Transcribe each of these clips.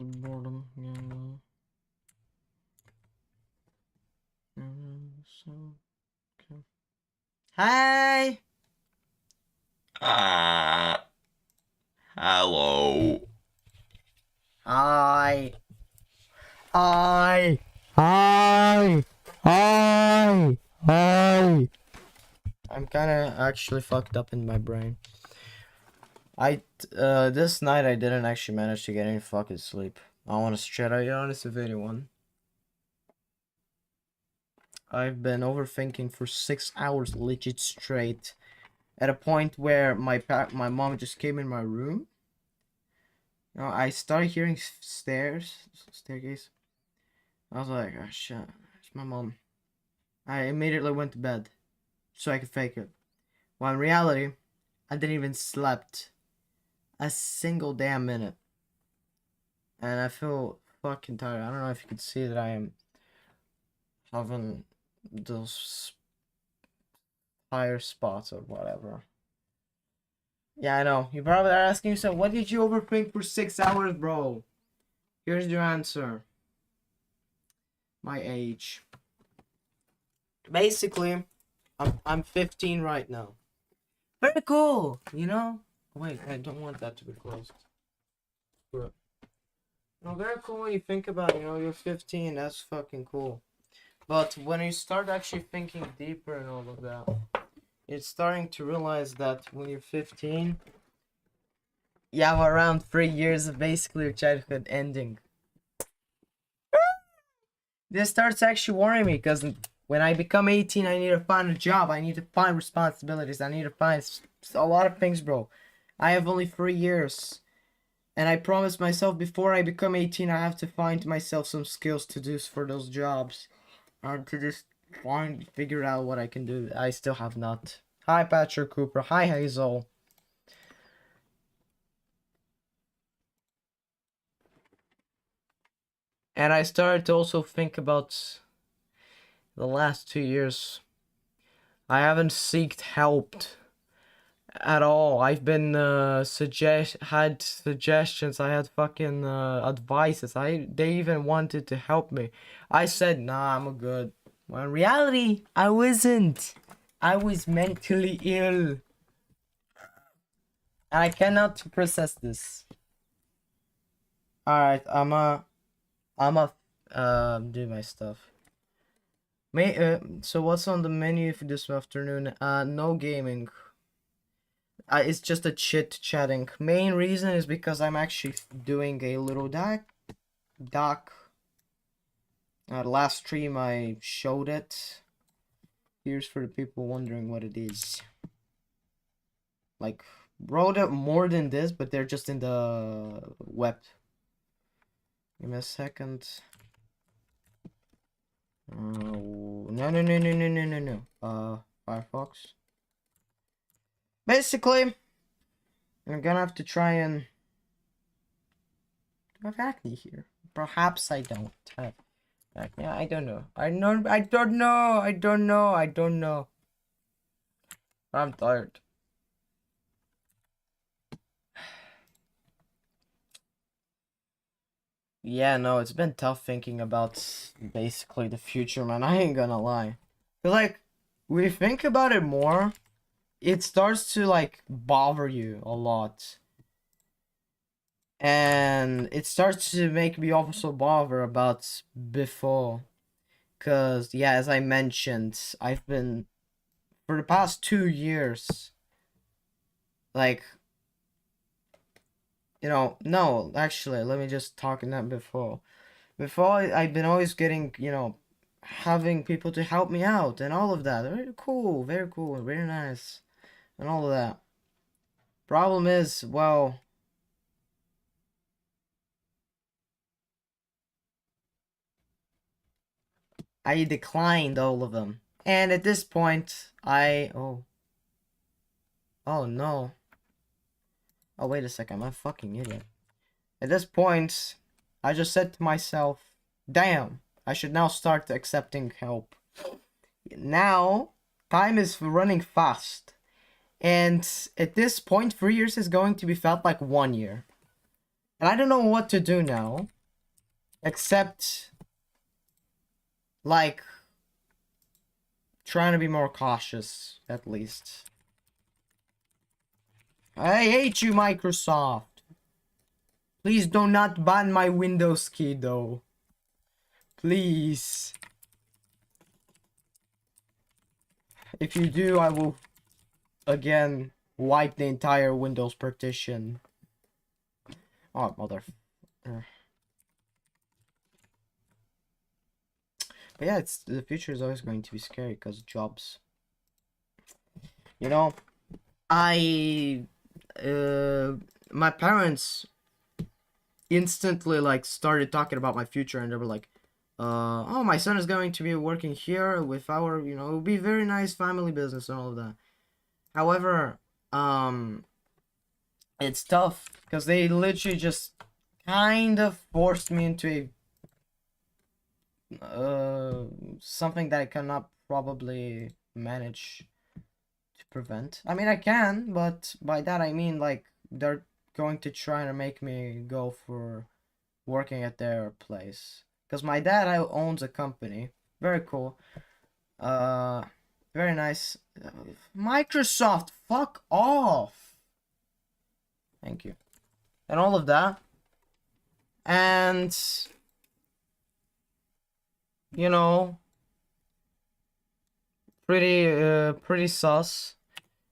Boredom. So, okay. Hey! Hello. Hi! Hi! Hi! Hi! Hi! I'm kinda actually fucked up in my brain. This night I didn't actually manage to get any fucking sleep. I want to straight out be honest with anyone. I've been overthinking for 6 hours legit straight. At a point where my mom just came in my room. You know, I started hearing staircase. I was like, oh shit, it's my mom. I immediately went to bed so I could fake it. While in reality, I didn't even slept a single damn minute. And I feel fucking tired. I don't know if you could see that I am having those fire spots or whatever. Yeah, I know. You probably are asking yourself, what did you overthink for 6 hours, bro? Here's your answer. My age. Basically, I'm 15 right now. Very cool, you know? Wait, I don't want that to be closed. But, no, very cool when you think about it, you know, you're 15, that's fucking cool. But when you start actually thinking deeper and all of that, it's starting to realize that when you're 15, you have around 3 years of basically your childhood ending. This starts actually worrying me because when I become 18, I need to find a job. I need to find responsibilities. I need to find a lot of things, bro. I have only 3 years. And I promised myself before I become 18, I have to find myself some skills to do for those jobs. Or to just figure out what I can do. I still have not. Hi, Patrick Cooper. Hi, Hazel. And I started to also think about the last 2 years. I haven't sought help at all. I've been had suggestions. I had fucking advices. They even wanted to help me. I said, nah, I'm good. Well, in reality, I wasn't. I was mentally ill. And I cannot process this. Alright, I'm a do my stuff. So what's on the menu for this afternoon? No gaming. It's just a chit chatting. Main reason is because I'm actually doing a little doc. Last stream I showed it. Here's for the people wondering what it is. Like, wrote it more than this, but they're just in the web. Give me a second. No. Firefox. Basically, I'm gonna have to try and... Do I have acne here? Perhaps I don't have acne. I don't know. I don't know. I'm tired. Yeah, no, it's been tough thinking about basically the future, man. I ain't gonna lie. But like, when you think about it more, it starts to like bother you a lot. And it starts to make me also bother about before. Cause yeah, as I mentioned, I've been for the past 2 years, like, no, actually, let me just talk in that before. Before, I've been always getting, having people to help me out and all of that. Very cool, very nice, and all of that. Problem is, well, I declined all of them. And at this point, oh no. Oh, wait a second, I'm a fucking idiot. At this point, I just said to myself, damn, I should now start accepting help. Now, time is running fast. And at this point, 3 years is going to be felt like 1 year. And I don't know what to do now. Except, like, trying to be more cautious, at least. I hate you, Microsoft. Please do not ban my Windows key, though. Please. If you do, I will, again, wipe the entire Windows partition. Oh, mother... But yeah, the future is always going to be scary because jobs. You know, I... my parents instantly, like, started talking about my future, and they were like, oh, my son is going to be working here with our, you know, it'll be very nice family business and all of that. However, it's tough because they literally just kind of forced me into a something that I cannot probably manage to prevent. I mean, I can, but by that I mean, like, they're going to try to make me go for working at their place. Because my dad owns a company. Very cool. Uh, very nice. Microsoft, fuck off. Thank you. And all of that. And, you know, pretty sus.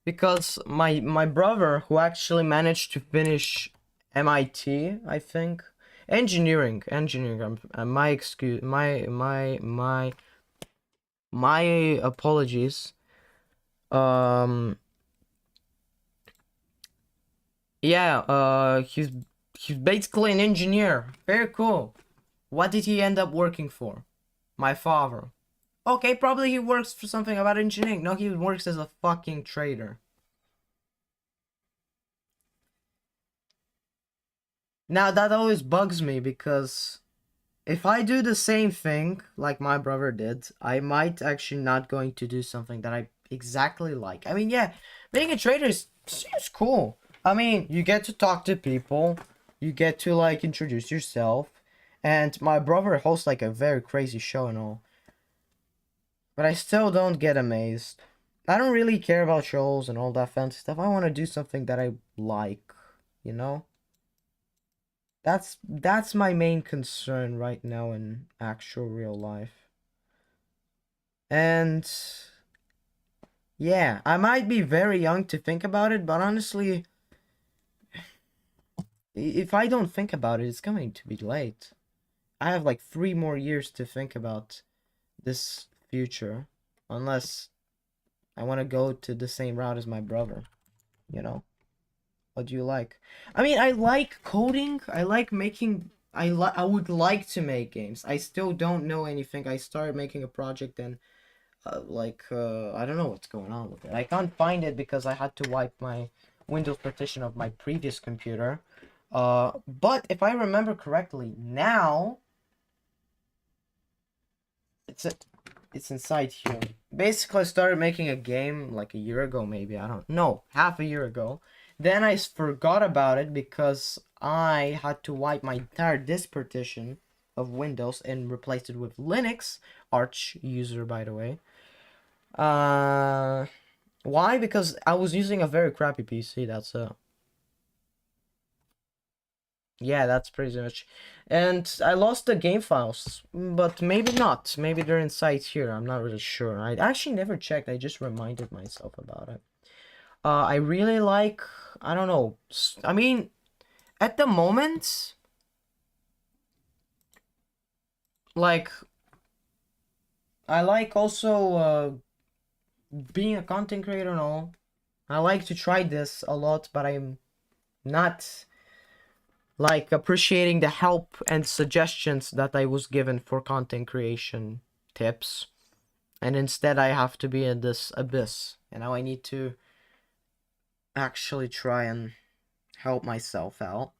Because my brother, who actually managed to finish MIT, I think, engineering. My excuse, my apologies. Yeah. He's basically an engineer. Very cool. What did he end up working for? My father. Okay, probably he works for something about engineering. No, he works as a fucking trader. Now that always bugs me because if I do the same thing like my brother did, I might actually not going to do something that I exactly like. I mean, yeah, being a trader seems cool. I mean, you get to talk to people, you get to like introduce yourself, and my brother hosts like a very crazy show and all. But I still don't get amazed. I don't really care about shows and all that fancy stuff. I want to do something that I like, you know? That's my main concern right now in actual real life. And yeah, I might be very young to think about it, but honestly, if I don't think about it, it's going to be late. I have like 3 more years to think about this future, unless I want to go to the same route as my brother, you know? What do you like? I mean, I like coding. I like making. I would like to make games. I still don't know anything. I started making a project and I don't know what's going on with it. I can't find it because I had to wipe my Windows partition of my previous computer. But if I remember correctly, now it's a, it's inside here. Basically, I started making a game like a year ago, maybe. I don't know, half a year ago. Then I forgot about it because I had to wipe my entire disk partition of Windows and replace it with Linux. Arch user, by the way. Why? Because I was using a very crappy PC. That's yeah, that's pretty much. And I lost the game files, but maybe not. Maybe they're inside here. I'm not really sure. I actually never checked. I just reminded myself about it. I really like, I don't know. I mean, at the moment, like, I like also being a content creator and all. I like to try this a lot, but I'm not like appreciating the help and suggestions that I was given for content creation tips. And instead I have to be in this abyss. And now I need to actually try and help myself out.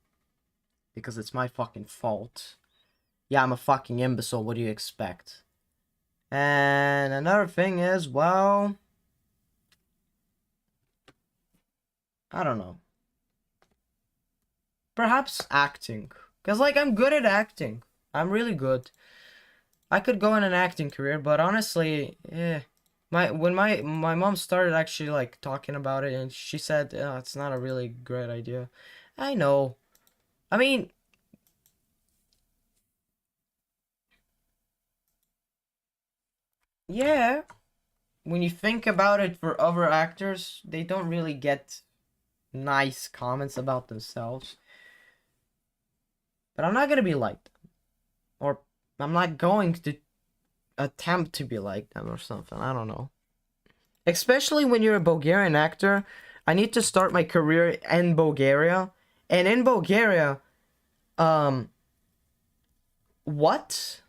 Because it's my fucking fault. Yeah, I'm a fucking imbecile, what do you expect? And another thing is, well, I don't know. Perhaps acting. Because, like, I'm good at acting. I'm really good. I could go in an acting career, but honestly, when my mom started actually, like, talking about it, and she said, it's not a really great idea. I know. I mean, yeah. When you think about it for other actors, they don't really get nice comments about themselves. But I'm not gonna be like them. Or I'm not going to attempt to be like them or something. I don't know. Especially when you're a Bulgarian actor, I need to start my career in Bulgaria. And in Bulgaria, um, what?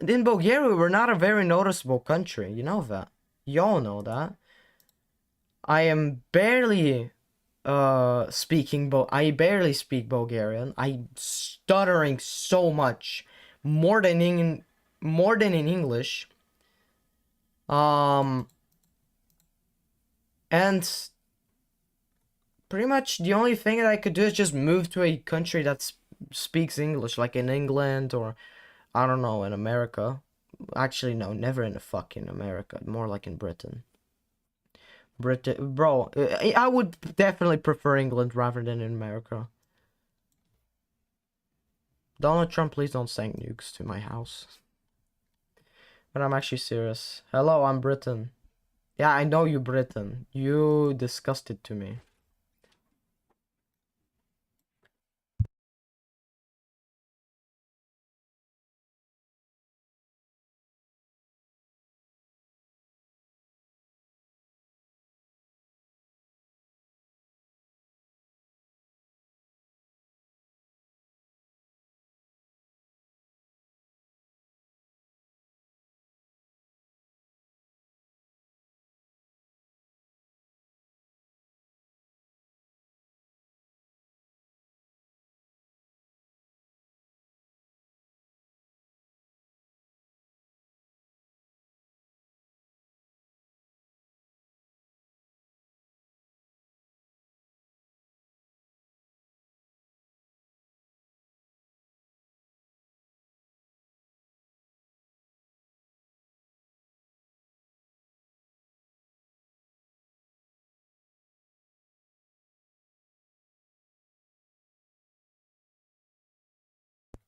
In Bulgaria, we're not a very noticeable country. You know that. Y'all know that. I am barely I barely speak Bulgarian. I'm stuttering so much, more than in English. Um, and pretty much the only thing that I could do is just move to a country that speaks English, like in England or I don't know, in America. Actually, no, never in the fucking America. More like in Britain. Britain, bro, I would definitely prefer England rather than in America. Donald Trump, please don't send nukes to my house. But I'm actually serious. Hello, I'm Britain. Yeah, I know you, Britain. You disgusted to me.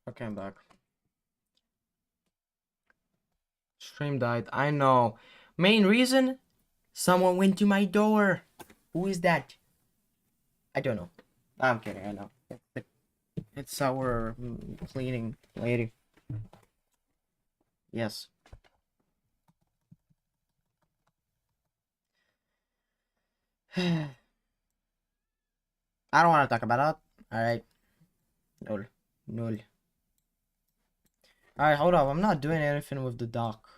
Okay, I'm back. Stream died. I know. Main reason? Someone went to my door. Who is that? I don't know. I'm kidding. I know. It's our cleaning lady. Yes. I don't want to talk about that. Alright. Null. Null. Alright, hold up. I'm not doing anything with the dock.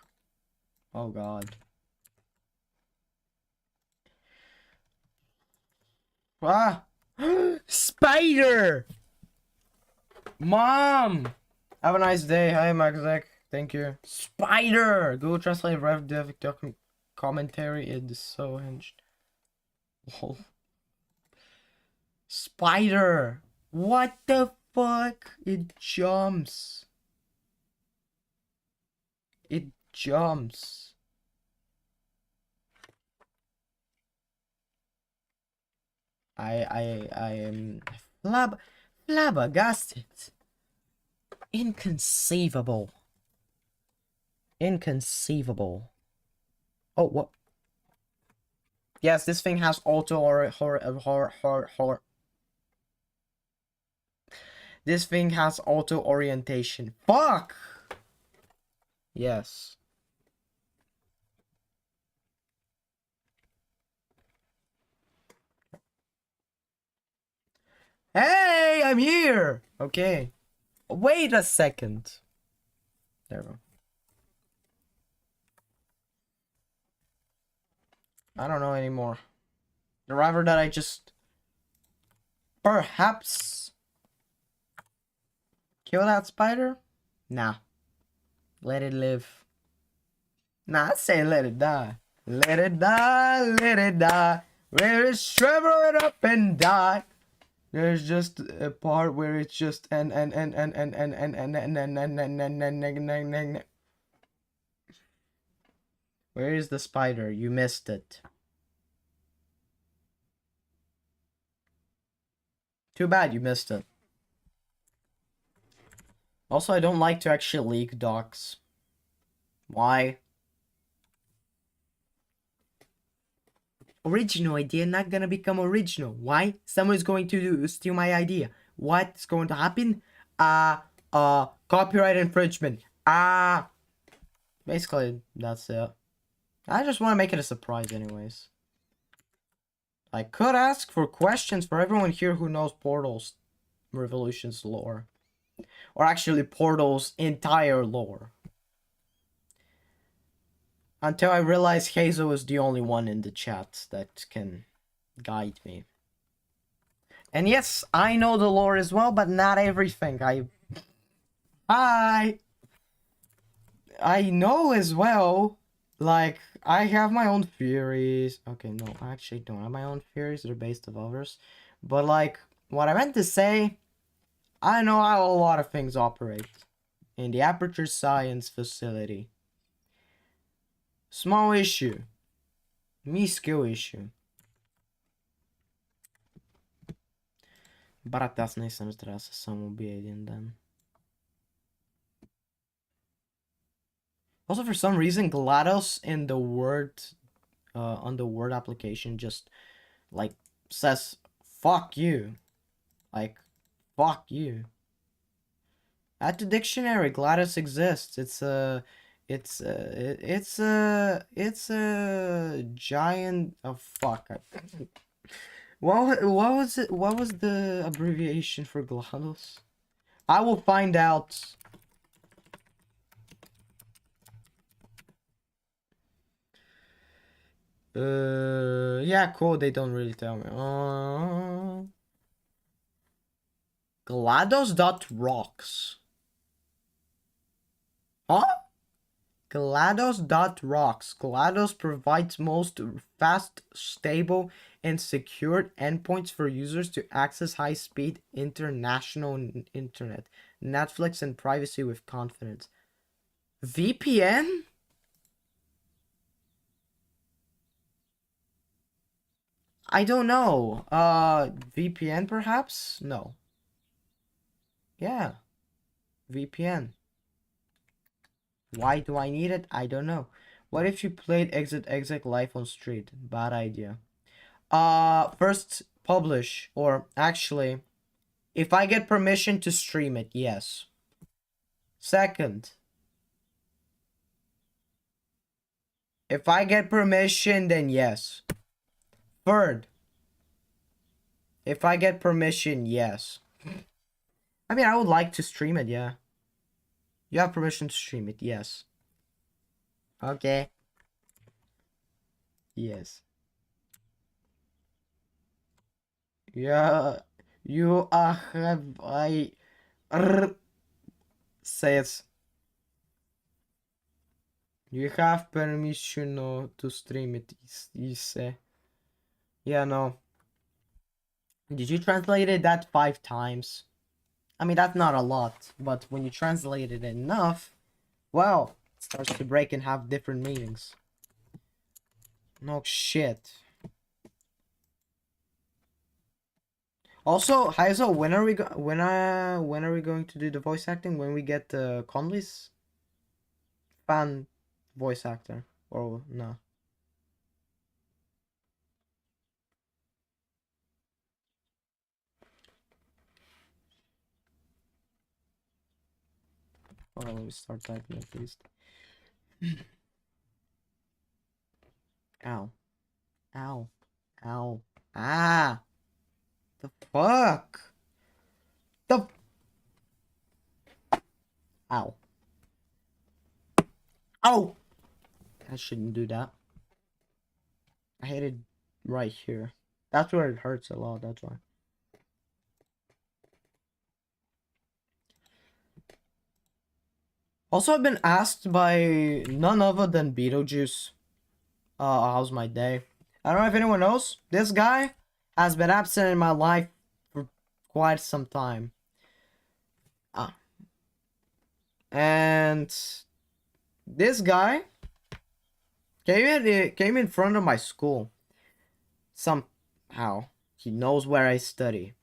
Oh god. Ah! Spider! Mom! Have a nice day. Hi, Maxek. Thank you. Spider! Google Translate Rev Dev commentary. It is so hinged. Whoa. Spider! What the fuck? It jumps. It jumps. I am flabbergasted. Inconceivable. Inconceivable. Oh, what? Yes, this thing has auto or This thing has auto orientation. Fuck! Yes. Hey, I'm here! Okay. Wait a second. There we go. I don't know anymore. The driver that I just... Perhaps... Kill that spider? Nah. Let it live. Nah, I say let it die. Let it die, let it die. Let it shrivel it up and die. There's just a part where it's just and. Where is the spider? You missed it. Too bad you missed it. Also, I don't like to actually leak docs. Why? Original idea not gonna become original. Why? Someone's going to steal my idea. What's going to happen? Copyright infringement. Basically, that's it. I just want to make it a surprise anyways. I could ask for questions for everyone here who knows Portal's Revolution's lore. Or actually Portal's entire lore. Until I realize Hazel is the only one in the chat that can guide me. And yes, I know the lore as well, but not everything. I know as well. Like, I have my own theories. Okay, no, I actually don't have my own theories. They're based on others. But, like, what I meant to say, I know how a lot of things operate in the Aperture Science facility. Small issue. Me skill issue. Brate, аз наистина трябва да се самоубия един ден. Also, for some reason, GLaDOS in the word, on the word application just, like, says, fuck you. Like, fuck you. At the dictionary, GLaDOS exists. It's a giant, oh, fuck. What was it? What was the abbreviation for GLaDOS? I will find out. Yeah, cool. They don't really tell me. GLaDOS.rocks. Huh? GLaDOS.rocks. GLaDOS provides most fast, stable, and secured endpoints for users to access high-speed international internet, Netflix, and privacy with confidence. VPN? I don't know. VPN perhaps? No. Yeah. VPN. Why do I need it? I don't know. What if you played Exit Exit live on street? Bad idea. First publish, or actually, if I get permission to stream it, yes. Second, if I get permission, then yes. Third, if I get permission, yes. I mean, I would like to stream it, yeah. You have permission to stream it, yes. Okay. Yes. Yeah, you have says you have permission to stream it. You say, yeah, no. Did you translate it that 5 times? I mean, that's not a lot, but when you translate it enough, well, it starts to break and have different meanings. No shit. Also, Heizo, when are we going to do the voice acting? When we get Conley's fan voice actor, or no? Oh, let me start typing at least. Ow. Ow. Ow. Ah! The fuck? The... Ow. Ow! I shouldn't do that. I hit it right here. That's where it hurts a lot, that's why. Also, I've been asked by none other than Beetlejuice, how's my day? I don't know if anyone knows. This guy has been absent in my life for quite some time. Ah. And this guy came in front of my school. Somehow. He knows where I study.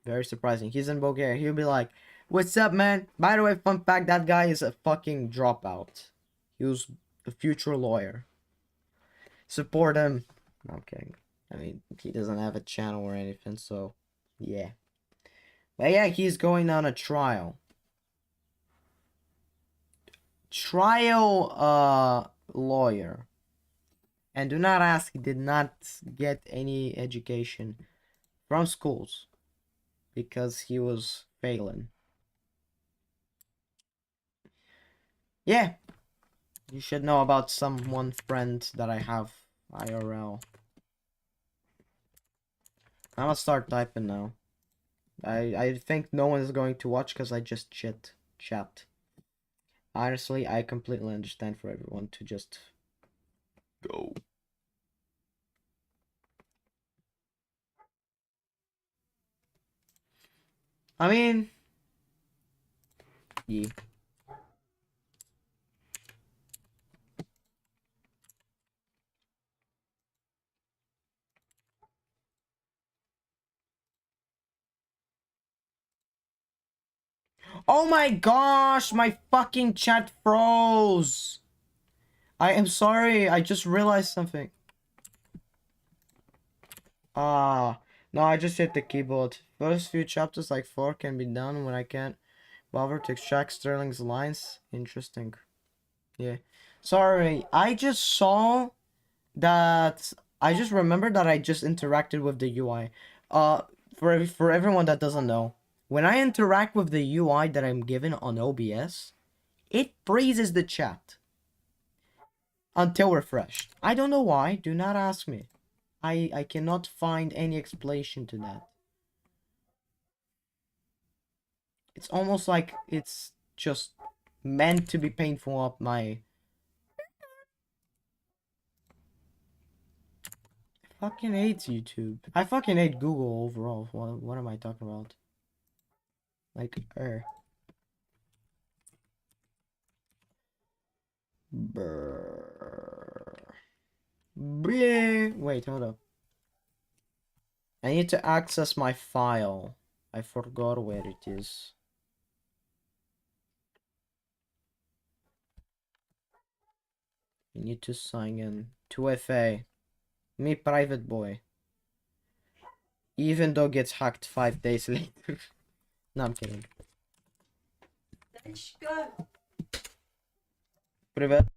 Very surprising. He's in Bulgaria. He'll be like, "What's up, man? By the way, fun fact, that guy is a fucking dropout. He was a future lawyer. Support him." No, I'm kidding. I mean, he doesn't have a channel or anything, so yeah. But yeah, he's going on a trial. Trial lawyer. And do not ask, he did not get any education from schools because he was failing. Yeah, you should know about one friend that I have IRL. I'm gonna start typing now. I think no one is going to watch because I just chat. Honestly, I completely understand for everyone to just go. I mean, yeah. Oh my gosh, my fucking chat froze. I am sorry, I just realized something. No, I just hit the keyboard. First few chapters, like 4, can be done when I can't bother to extract Sterling's lines. Interesting. Yeah. Sorry, I just saw that. I just remembered that I just interacted with the UI. For everyone that doesn't know, when I interact with the UI that I'm given on OBS, it freezes the chat until refreshed. I don't know why. Do not ask me. I cannot find any explanation to that. It's almost like it's just meant to be painful up my... I fucking hate YouTube. I fucking hate Google overall. What am I talking about? Like, Brrr. Bleh. Wait, hold up. I need to access my file. I forgot where it is. I need to sign in. 2FA. Me private boy. Even though gets hacked 5 days later. No, I'm kidding. Привет.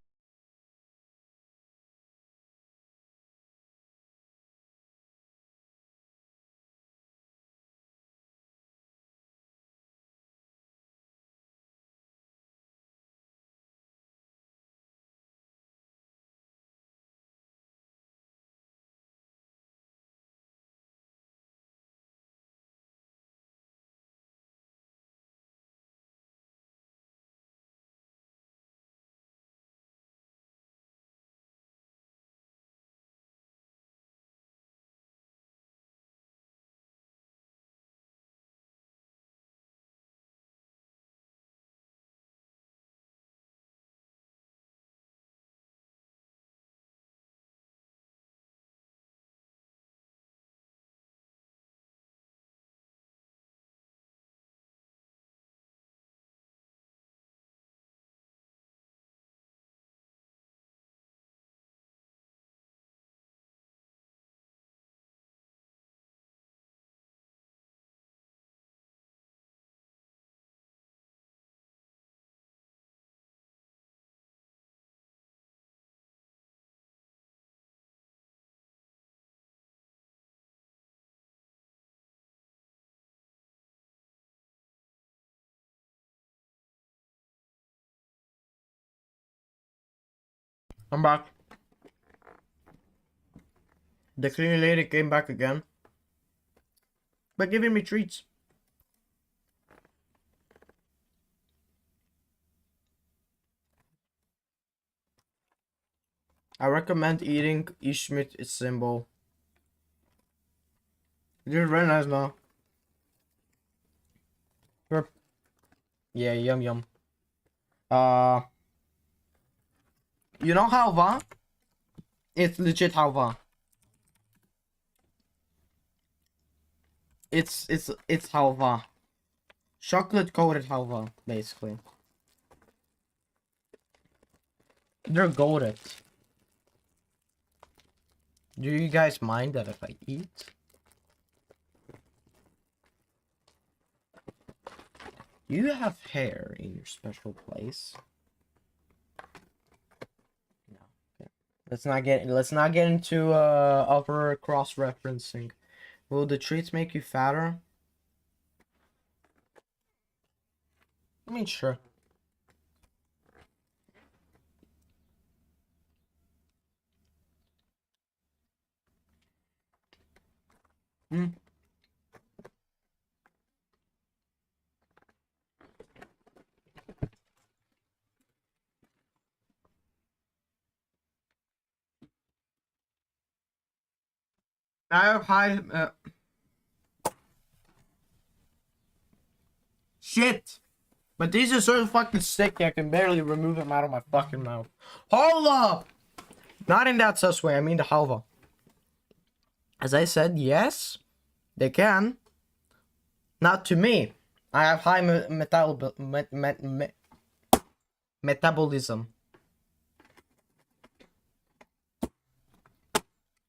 I'm back. The clean lady came back again. But giving me treats. I recommend eating Ishmit symbol. It is very nice now. Sure. Yeah, yum yum. Uh, you know halva? It's legit halva. It's halva. Chocolate coated halva, basically. They're goated. Do you guys mind that if I eat? You have hair in your special place. No. Okay. Let's not get into upper cross referencing. Will the treats make you fatter? I mean, sure. Hmm. I have high shit. But these are so fucking sticky I can barely remove them out of my fucking mouth. Hold up! Not in that sus way, I mean the halva. As I said, yes, they can. Not to me. I have high metabolism.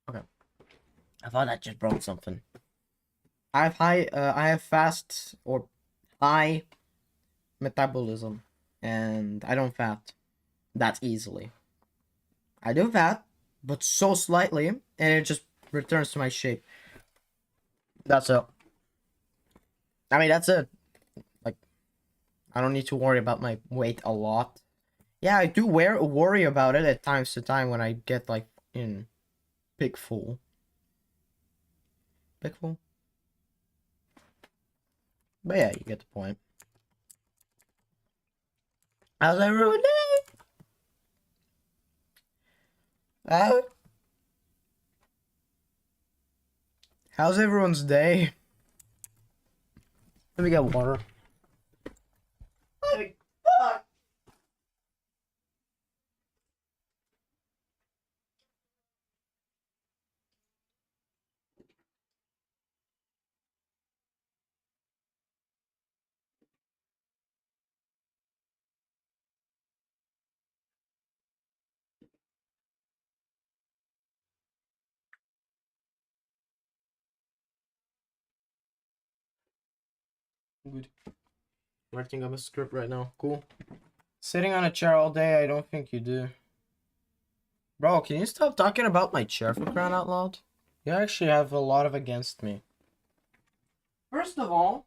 Okay. I thought I just broke something. I have fast or high metabolism, and I don't fat that easily. I do fat, but so slightly, and it just returns to my shape. That's it. I mean, that's it. Like, I don't need to worry about my weight a lot. Yeah, I do worry about it at times to time when I get like in big full. Big full. But yeah, you get the point. How's everyone day? How's everyone's day? Let me get water. Like, fuck. Good. Writing up a script right now. Cool. Sitting on a chair all day, I don't think you do. Bro, can you stop talking about my chair for crying out loud? You actually have a lot of against me. First of all,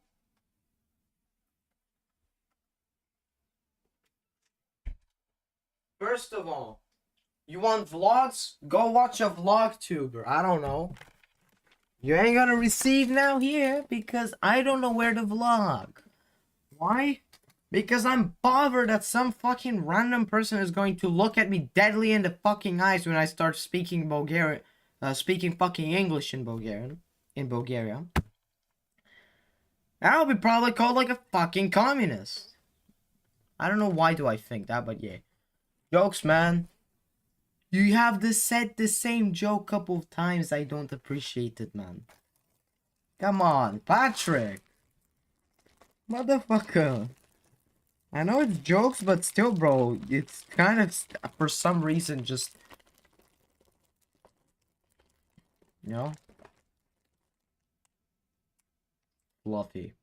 you want vlogs? Go watch a vlogtuber. I don't know. You ain't gonna receive now here because I don't know where to vlog. Why? Because I'm bothered that some fucking random person is going to look at me deadly in the fucking eyes when I start speaking Bulgarian, speaking fucking English in Bulgarian, in Bulgaria. And I'll be probably called like a fucking communist. I don't know why do I think that, but yeah. Jokes, man. You have said the same joke couple of times. I don't appreciate it, man. Come on, Patrick. Motherfucker. I know it's jokes, but still, bro, it's kind of, for some reason, just, you know, fluffy.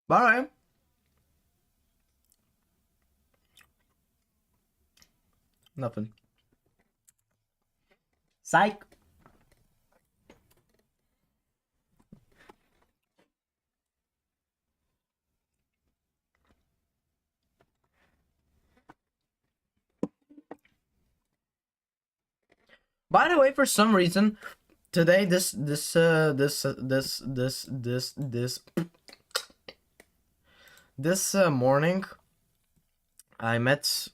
Alright. Nothing. Psych. By the way, for some reason, today this morning, I met,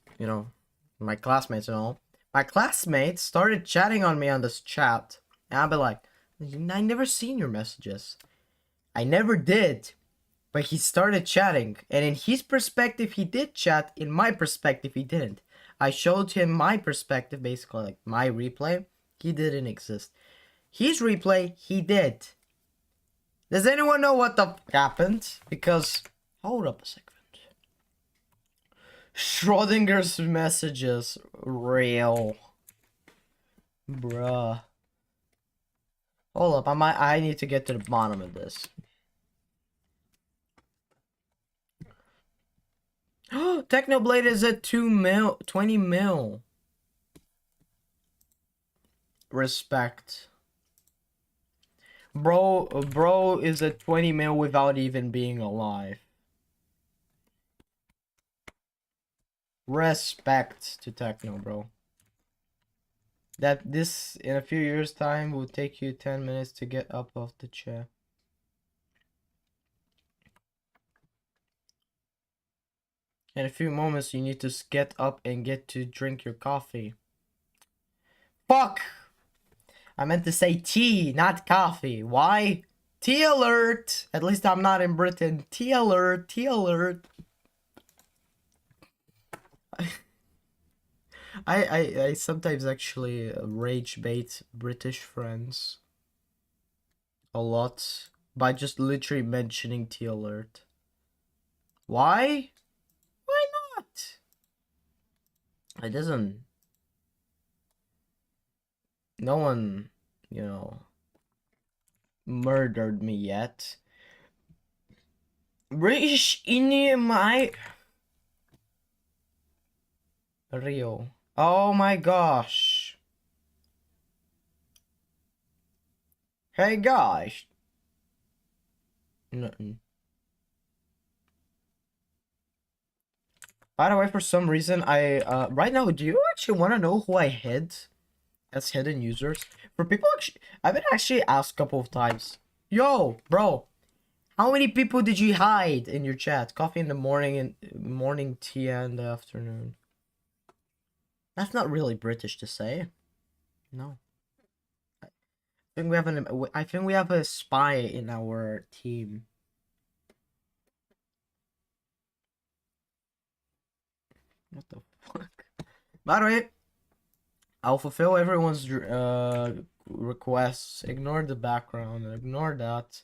my classmates and all. My classmates started chatting on me on this chat, and I'll be like, I never seen your messages. I never did. But he started chatting, and in his perspective, he did chat. In my perspective, he didn't. I showed him my perspective, basically, like my replay. He didn't exist. His replay, he did. Does anyone know what the fuck happened? Because, hold up a second. Schrodinger's messages, real. Bruh. Hold up, I need to get to the bottom of this. Technoblade is at 20 mil. Respect. Bro is at 20 mil without even being alive. Respect to Techno, bro. That this, in a few years' time, will take you 10 minutes to get up off the chair. In a few moments, you need to get up and get to drink your coffee. Fuck! I meant to say tea, not coffee. Why? Tea alert! At least I'm not in Britain. Tea alert, tea alert. I sometimes actually rage bait British friends a lot by just literally mentioning tea alert. Why? Why not? It doesn't. No one, murdered me yet. British in my Rio. Oh my gosh. Hey guys. Nothing. By the way, for some reason, right now, do you actually want to know who I hid as hidden users? For people I've been actually asked a couple of times. Yo, bro, how many people did you hide in your chat? Coffee in the morning and morning tea in the afternoon. That's not really British to say. No. I think we have a spy in our team. What the fuck? By the way, I'll fulfill everyone's requests. Ignore the background and ignore that.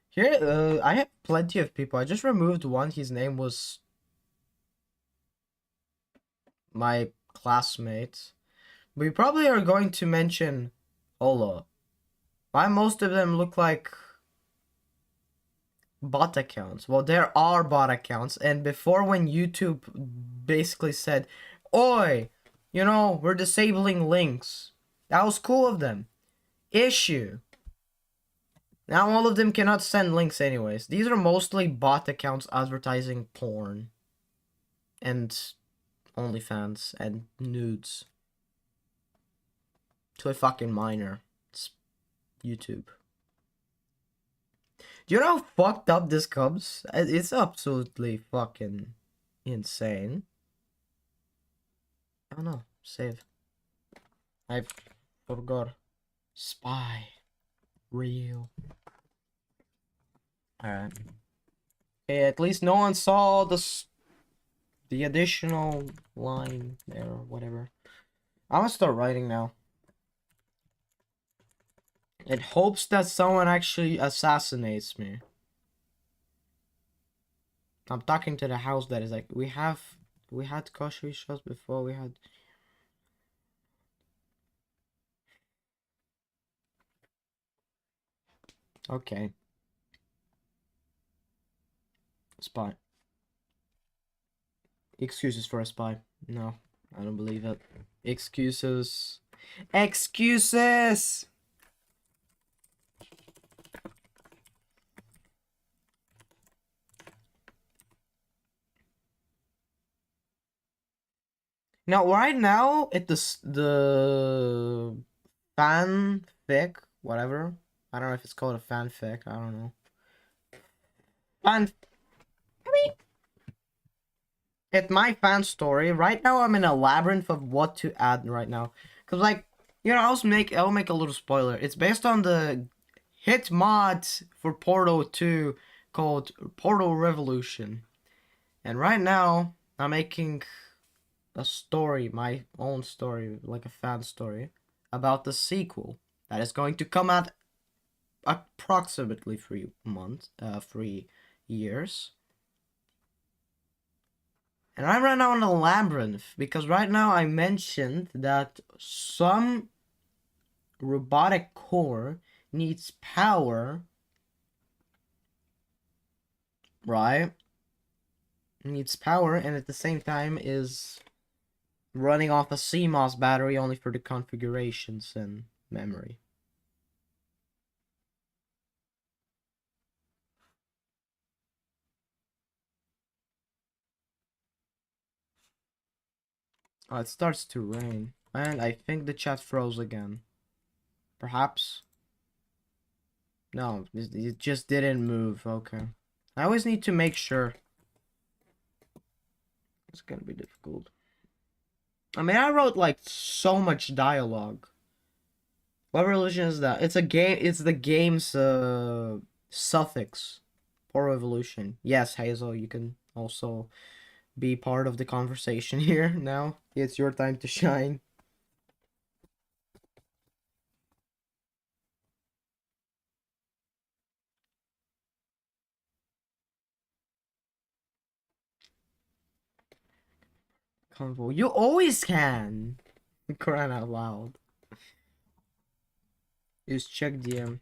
Here, I have plenty of people. I just removed one. His name was my classmate. We probably are going to mention Ola. Why most of them look like bot accounts? Well, there are bot accounts, and before when YouTube basically said, "Oi, we're disabling links," that was cool of them. Issue. Now all of them cannot send links anyways. These are mostly bot accounts advertising porn and OnlyFans and nudes to a fucking minor. It's YouTube. Do you know how fucked up this comes? It's absolutely fucking insane. Oh no, save. I forgot. Spy. Real. Alright. Okay, at least no one saw the additional line there or whatever. I'm gonna start writing now. It hopes that someone actually assassinates me. I'm talking to the house that is like, we had kosher shows before, we had... Okay. Spy. Excuses for a spy. No, I don't believe it. Excuses. Excuses! Now, right now, the fanfic, whatever. I don't know if it's called a fanfic. I don't know. Fan. I mean, it's my fan story. Right now, I'm in a labyrinth of what to add right now. Cause like, I'll make a little spoiler. It's based on the hit mod for Portal 2 called Portal Revolution. And right now, I'm making a story, my own story, like a fan story, about the sequel that is going to come out approximately 3 years. And I'm right now in a labyrinth because right now I mentioned that some robotic core needs power, right? Needs power and at the same time is running off a CMOS battery only for the configurations and memory. Oh, it starts to rain. And I think the chat froze again. Perhaps? No, it just didn't move. Okay. I always need to make sure. It's gonna be difficult. I mean, I wrote like so much dialogue. What religion is that? It's a game. It's the game's suffix. Poor evolution. Yes, Hazel, you can also be part of the conversation here now. It's your time to shine. Convo. You always can. Crying out loud. Just check DM.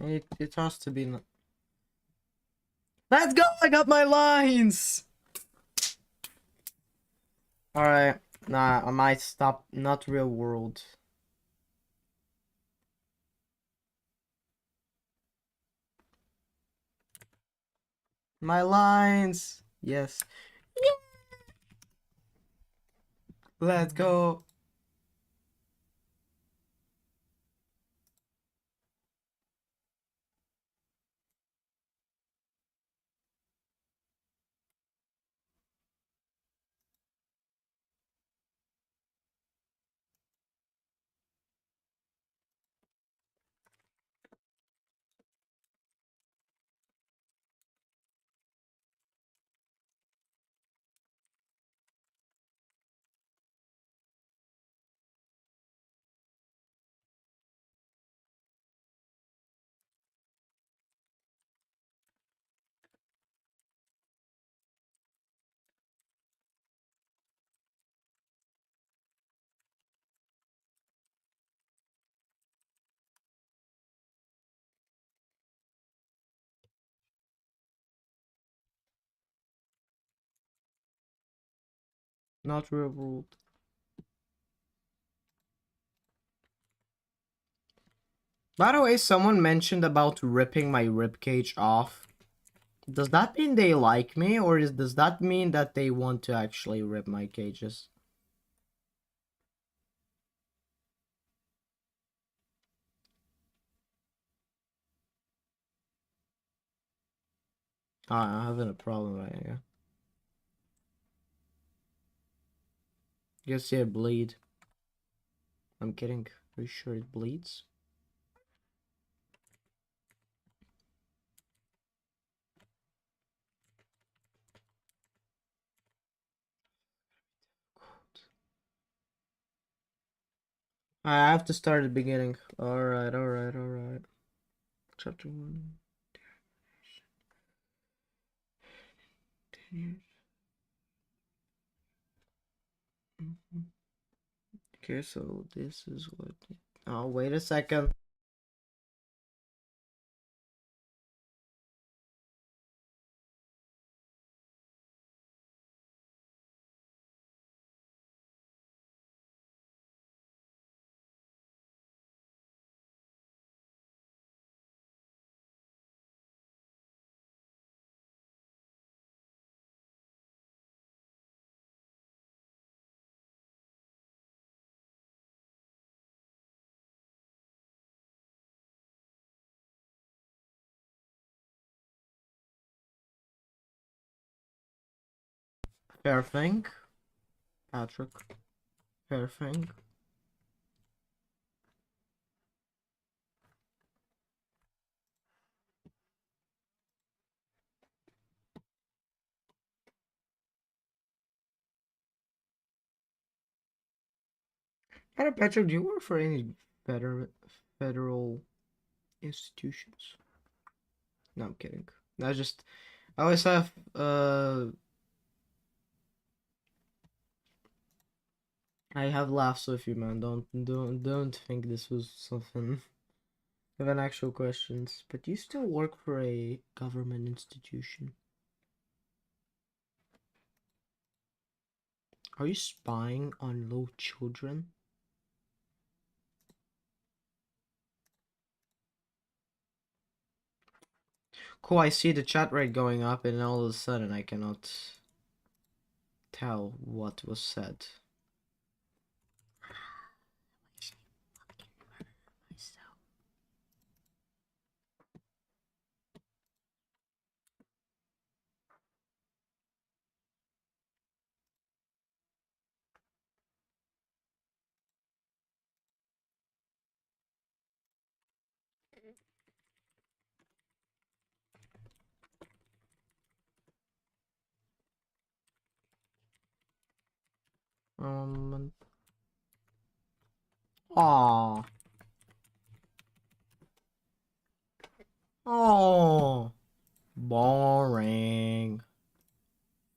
It has to be. Let's go! I got my lines! Alright. Nah, I might stop. Not real world. My lines! Yes. Let's go! Not real world. By the way, someone mentioned about ripping my ribcage off. Does that mean they like me, or does that mean that they want to actually rip my cages? I'm having a problem right here. You see it bleed. I'm kidding. Are you sure it bleeds? I have to start at the beginning. Alright, alright, alright. Chapter 1. Okay, so this is what. Oh, wait a second. Fair thing. Patrick. Fair thing. Hey, Patrick, do you work for any federal institutions? No, I'm kidding. I just I always have I have laughs with you, man. Don't think this was something of an actual questions. But you still work for a government institution. Are you spying on little children? Cool, I see the chat rate going up and all of a sudden I cannot tell what was said. Um. Aw. Oh. Boring.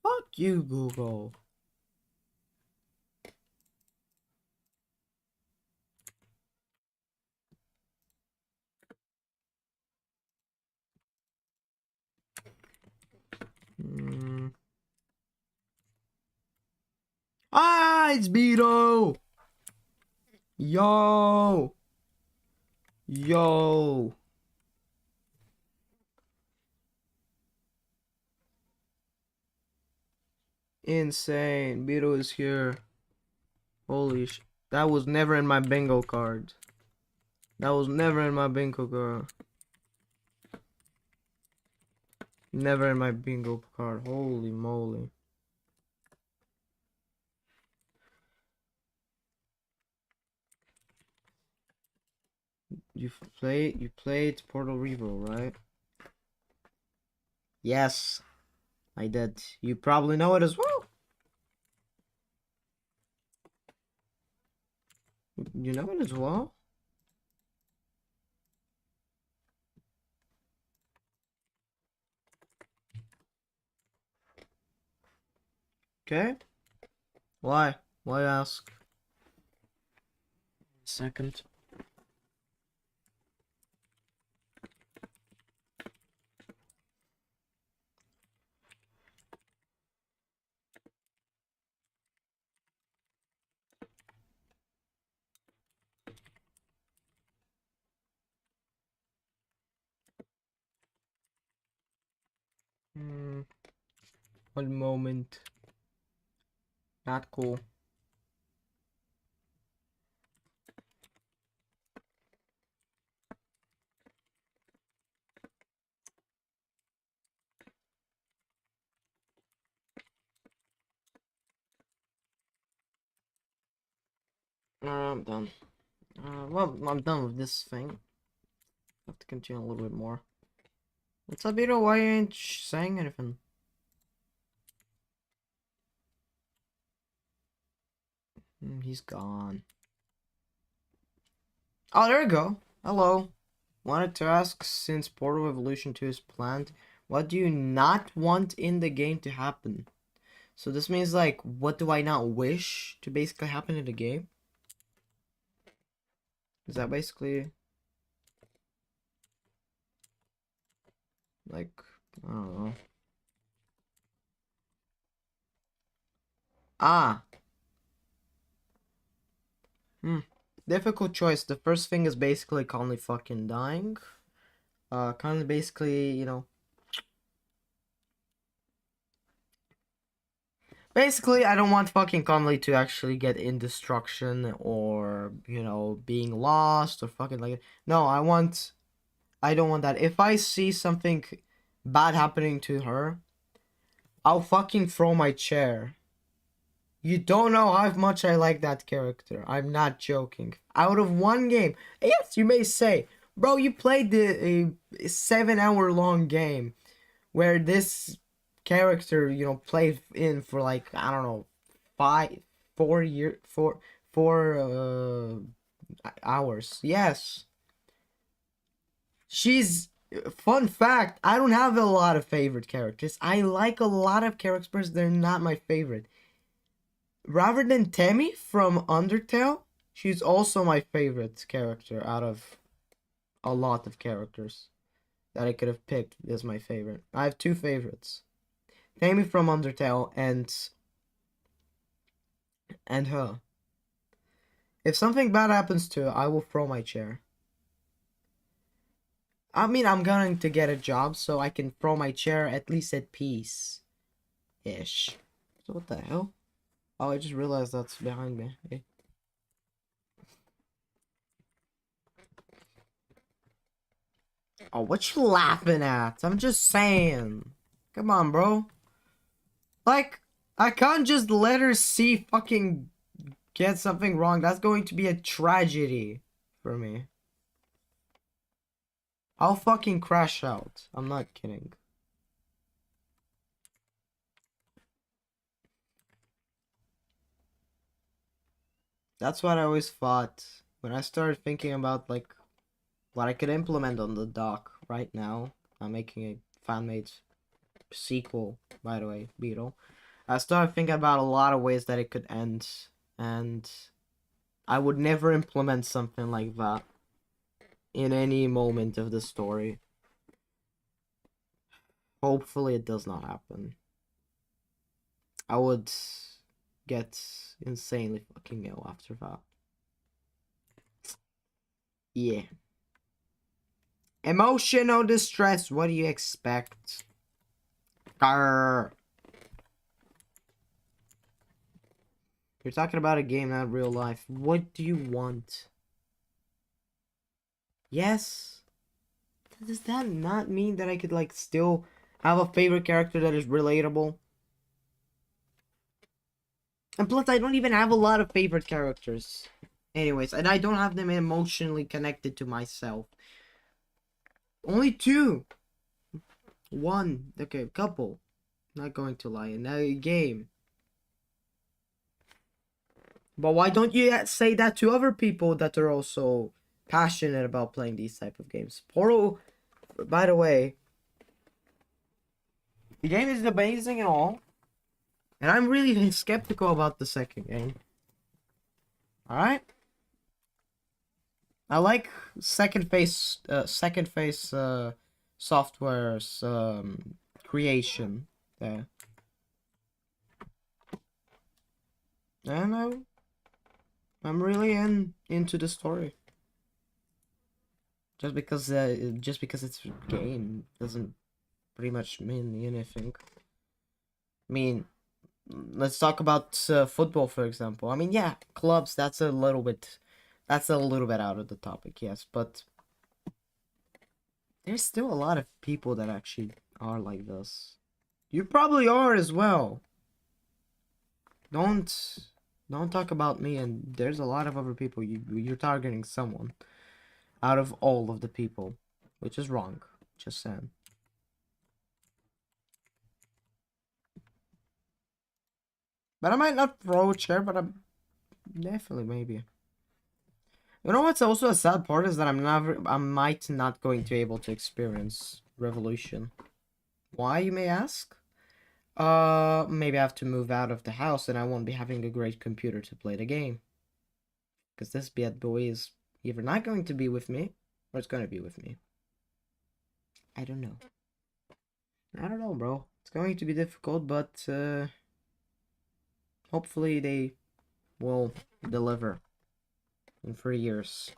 Fuck you, Google. Mm. Ah, it's Beto. Yo. Yo. Insane. Beto is here. Holy sh. That was never in my bingo card. That was never in my bingo card. Never in my bingo card. Holy moly. You played Portal Revo, right? Yes, I did. You probably know it as well. You know it as well? Okay. Why? Why ask? Second. Hmm. One moment. Not cool. I'm done. Well, I'm done with this thing. Have to continue a little bit more. What's up, Beto? Why ain't saying anything? He's gone. Oh, there you go. Hello. Wanted to ask, since Portal Evolution 2 is planned, what do you not want in the game to happen? So this means, like, what do I not wish to basically happen in the game? Is that basically, like, I don't know. Ah. Hmm. Difficult choice. The first thing is basically Conley fucking dying. Conley basically, you know. Basically, I don't want fucking Conley to actually get in destruction or, you know, being lost or fucking like. No, I don't want that. If I see something bad happening to her, I'll fucking throw my chair. You don't know how much I like that character. I'm not joking. Out of one game, yes, you may say, bro, you played the 7 hour long game where this character, you know, played in for like, I don't know, 4 hours. Yes, she's. Fun fact, I don't have a lot of favorite characters. I like a lot of characters, they're not my favorite. Rather than Temmie from Undertale, she's also my favorite character out of a lot of characters that I could have picked as my favorite. I have two favorites. Temmie from Undertale and her. If something bad happens to her, I will throw my chair. I mean, I'm going to get a job so I can throw my chair at least at peace. Ish. So what the hell? Oh, I just realized that's behind me. Okay. Oh, what you laughing at? I'm just saying. Come on, bro. Like, I can't just let her see fucking get something wrong. That's going to be a tragedy for me. I'll fucking crash out. I'm not kidding. That's what I always thought when I started thinking about, like, what I could implement on the dock right now. I'm making a fan-made sequel, by the way, Beetle. I started thinking about a lot of ways that it could end, and I would never implement something like that in any moment of the story. Hopefully it does not happen. I would get insanely fucking ill after that. Yeah. Emotional distress, what do you expect? Grr. You're talking about a game, not real life. What do you want? Yes. Does that not mean that I could, like, still have a favorite character that is relatable? And plus, I don't even have a lot of favorite characters. Anyways, and I don't have them emotionally connected to myself. Only two. One. Okay, couple. Not going to lie. In a game. But why don't you say that to other people that are also passionate about playing these type of games? Portal, by the way, the game is amazing and all. And I'm really skeptical about the second game. Alright? I like second phase software's creation there. And I'm really into the story. Just because it's a game doesn't pretty much mean anything. I mean, let's talk about football, for example. I mean, yeah, clubs, that's a little bit out of the topic, yes, but there's still a lot of people that actually are like this. You probably are as well. Don't don't talk about me, and there's a lot of other people. You're targeting someone out of all of the people, which is wrong. Just saying. But I might not throw a chair, but I'm definitely maybe. You know what's also a sad part is that I might not going to be able to experience Revolution. Why, you may ask? Maybe I have to move out of the house and I won't be having a great computer to play the game. Because this bad boy is either not going to be with me, or it's going to be with me. I don't know. I don't know, bro. It's going to be difficult, but hopefully they will deliver in 3 years.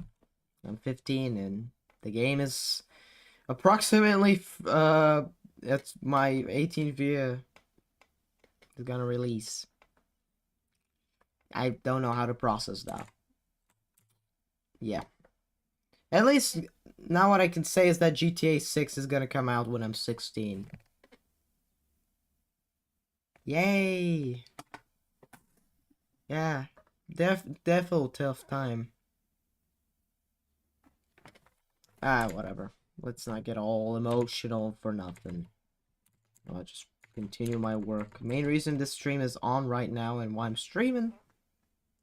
I'm 15 and the game is approximately it's my 18th year is gonna release. I don't know how to process that. Yeah. At least now what I can say is that GTA 6 is gonna come out when I'm 16. Yay! Yeah. Definitely tough time. Ah, whatever. Let's not get all emotional for nothing. I'll just continue my work. Main reason this stream is on right now and why I'm streaming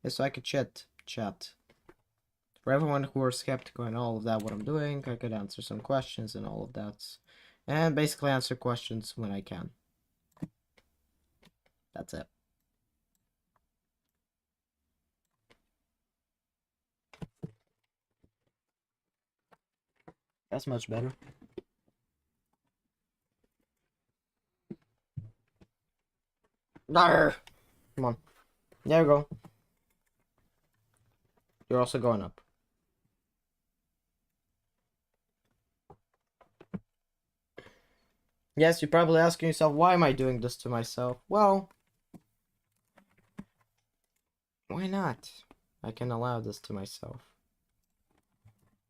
is so I could chat. For everyone who are skeptical and all of that, what I'm doing, I could answer some questions and all of that. And basically answer questions when I can. That's it. That's much better. Arr! Come on. There we go. You're also going up. Yes, you're probably asking yourself, why am I doing this to myself? Well, why not? I can allow this to myself.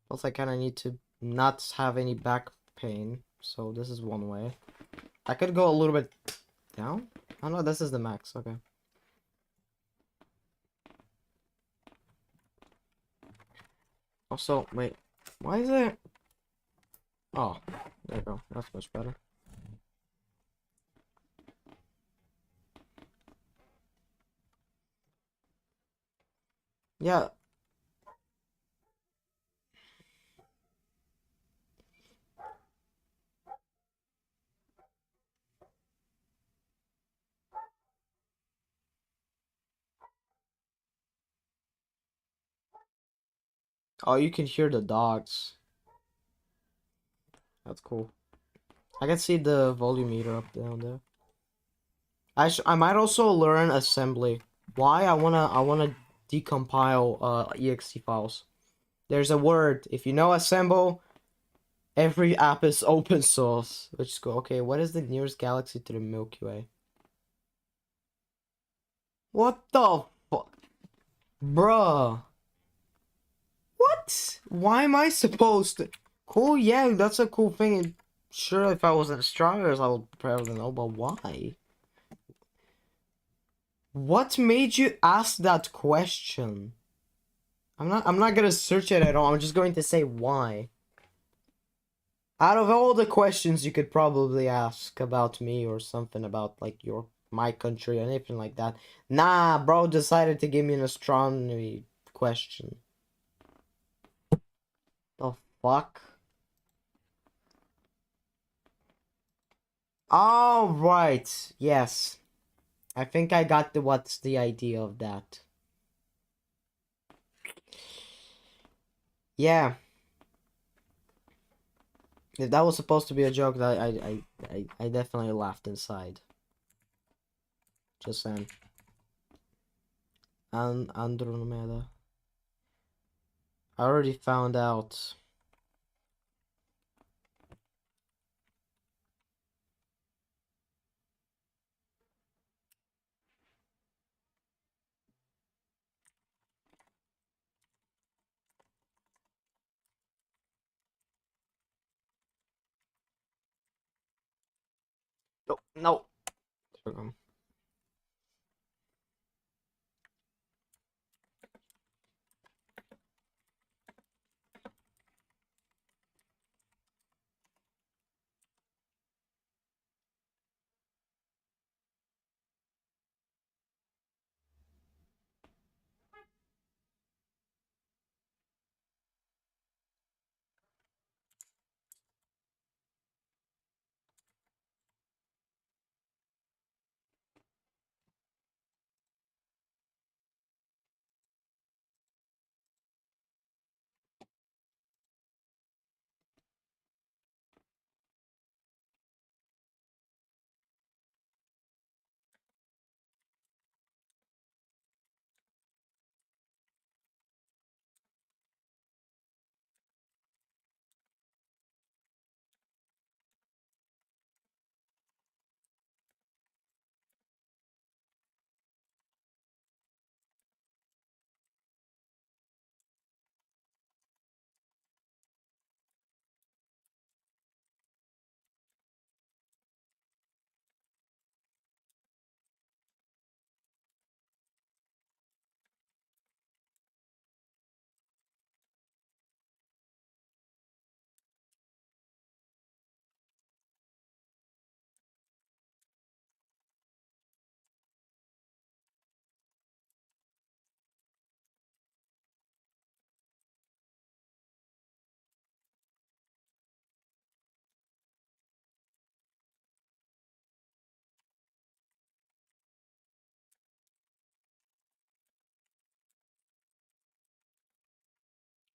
Plus, I kind of need to not have any back pain, so this is one way. I could go a little bit down? Oh no, this is the max, okay. Also, wait, why is it? Oh, there you go, that's much better. Yeah. Oh, you can hear the dogs. That's cool. I can see the volume meter up down there. I might also learn assembly. Why? I wanna decompile exe files. There's a word. If you know assemble, every app is open source. Let's go. Okay, what is the nearest galaxy to the Milky Way? What the fuck? Bruh. What? Why am I supposed to? Cool, yeah, that's a cool thing. Sure, if I was in astronomers, I would probably know, but why? What made you ask that question? I'm not gonna search it at all. I'm just going to say why. Out of all the questions you could probably ask about me or something about like my country or anything like that. Nah, bro decided to give me an astronomy question. The fuck? All right. Yes. I think I got what's the idea of that. Yeah. If that was supposed to be a joke, that I definitely laughed inside. Just saying. Andromeda. I already found out. No, no. There we go.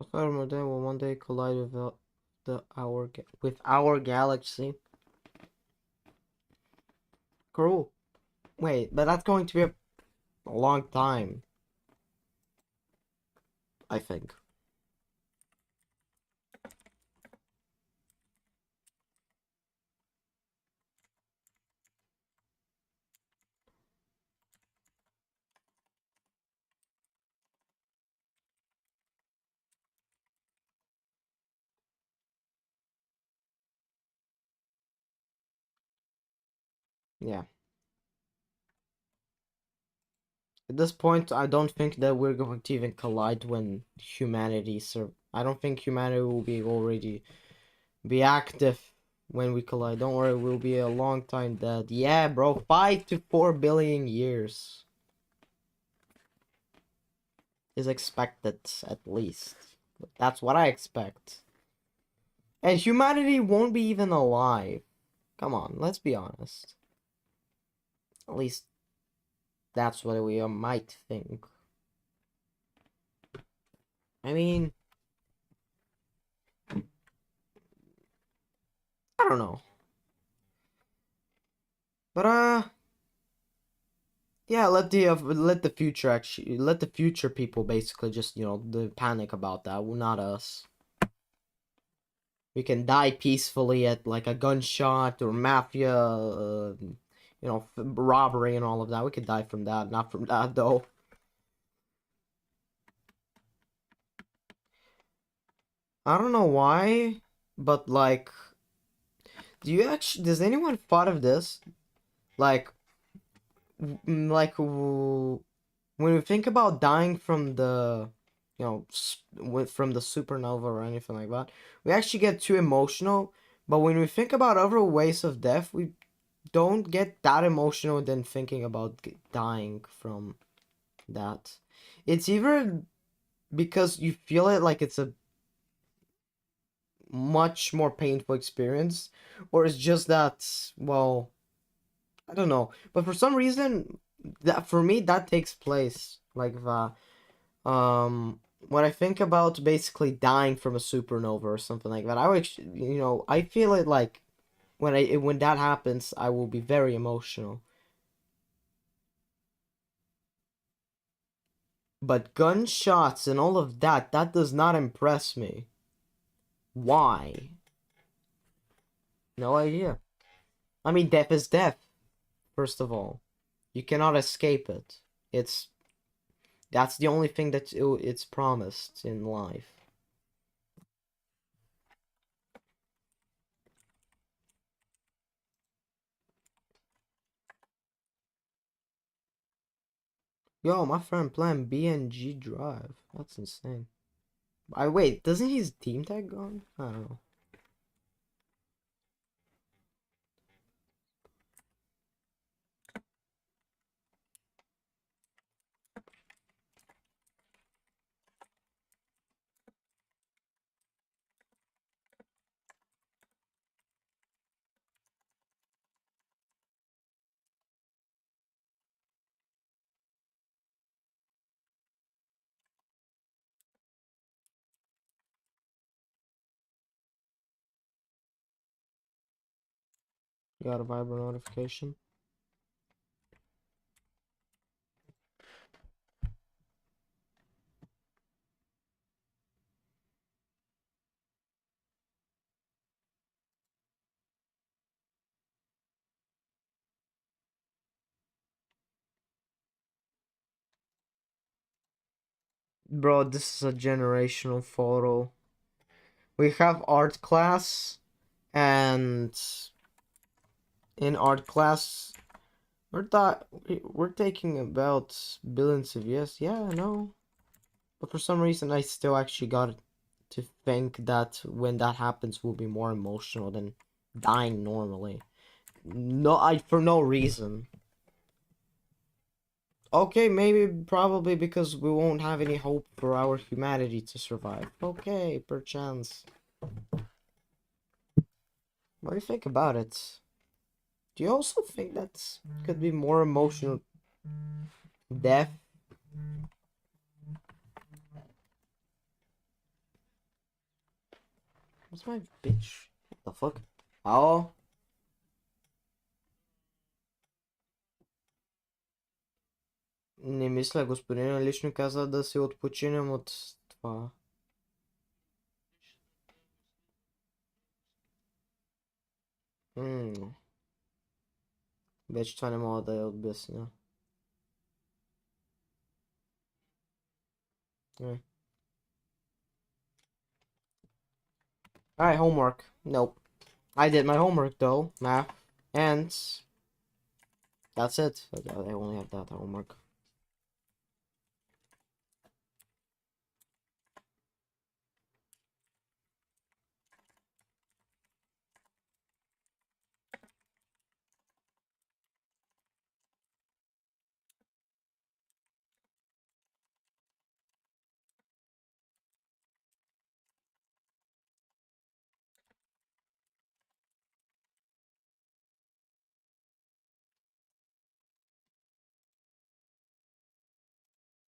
A star will one day collide with with our galaxy. Cool. Wait, but that's going to be a long time, I think. Yeah. At this point, I don't think that we're going to even collide when humanity I don't think humanity will be already be active when we collide. Don't worry, we'll be a long time dead. Yeah, bro, 5 to 4 billion years is expected at least. That's what I expect. And humanity won't be even alive. Come on, let's be honest. At least that's what we might think. I mean, I don't know. But yeah, let the future actually let the future people basically just the panic about that. Well, not us. We can die peacefully at like a gunshot or mafia, robbery and all of that. We could die from that, not from that though. I don't know why, but like, does anyone thought of this? Like, when we think about dying from the, from the supernova or anything like that, we actually get too emotional. But when we think about other ways of death, we don't get that emotional than thinking about dying from that. It's either because you feel it like it's a much more painful experience, or it's just that, well, I don't know. But for some reason, that for me that takes place like that. When I think about basically dying from a supernova or something like that, I would, I feel it like when that happens, I will be very emotional. But gunshots and all of that, that does not impress me. Why? No idea. I mean, death is death, first of all. You cannot escape it. That's the only thing that it's promised in life. Yo, my friend playing BNG Drive. That's insane. I wait, doesn't his team tag gone? I don't know. Got a Viber notification. Bro, this is a generational photo. We have art class, and in art class, we're taking about billions of years. Yeah, I know. But for some reason, I still actually got to think that when that happens, we'll be more emotional than dying normally. No, for no reason. Okay, maybe probably because we won't have any hope for our humanity to survive. Okay, perchance. What do you think about it? Do you also think that could be more emotional death? What's my bitch? What the fuck? Ало? Не мисля, господина лично каза да се отпочинем от това. Вече това не мога да я обясня. Alright, homework. Nope. I did my homework though, math, and that's it. I only have that homework.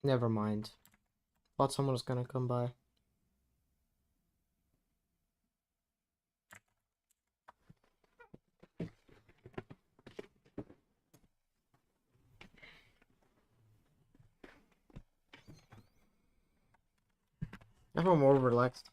Never mind. Thought someone was gonna come by. I feel more relaxed.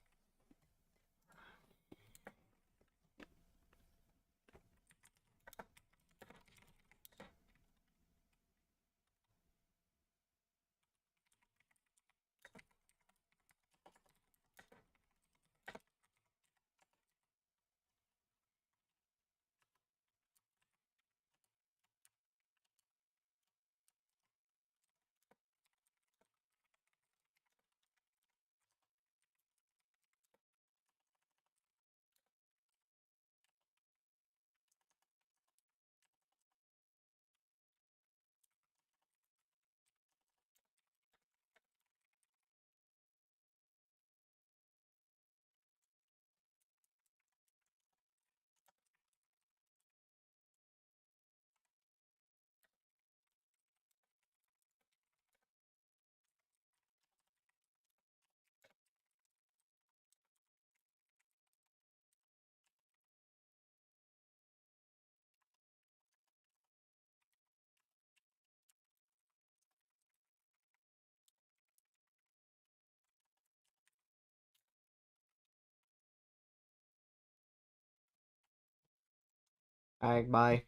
Alright, bye.